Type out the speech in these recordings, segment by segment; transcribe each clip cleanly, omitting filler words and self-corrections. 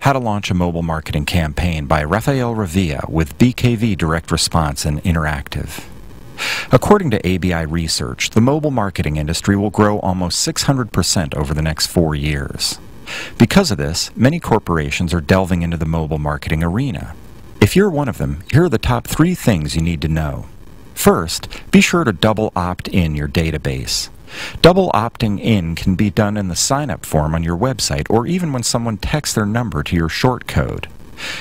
How to Launch a Mobile Marketing Campaign by Rafael Revilla with BKV Direct Response and Interactive. According to ABI Research, the mobile marketing industry will grow almost 600% over the next 4 years. Because of this, many corporations are delving into the mobile marketing arena. If you're one of them, here are the top 3 things you need to know. First, be sure to double opt in your database. Double opting in can be done in the sign-up form on your website or even when someone texts their number to your short code.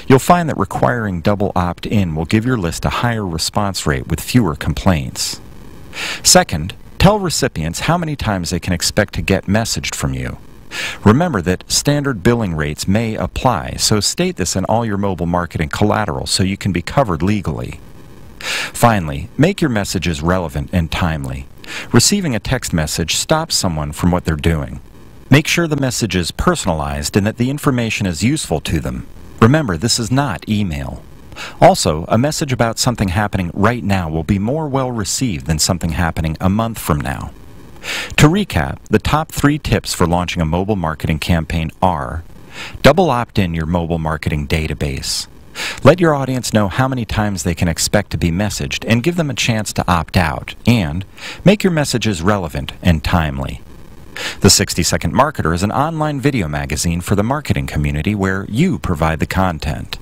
You'll find that requiring double opt-in will give your list a higher response rate with fewer complaints. Second, tell recipients how many times they can expect to get messaged from you. Remember that standard billing rates may apply, so state this in all your mobile marketing collateral so you can be covered legally. Finally, make your messages relevant and timely. Receiving a text message stops someone from what they're doing. Make sure the message is personalized and that the information is useful to them. Remember, this is not email. Also, a message about something happening right now will be more well received than something happening a month from now. To recap, the top 3 tips for launching a mobile marketing campaign are: double opt-in your mobile marketing database. Let your audience know how many times they can expect to be messaged and give them a chance to opt out, and make your messages relevant and timely. The 60-Second Marketer is an online video magazine for the marketing community where you provide the content.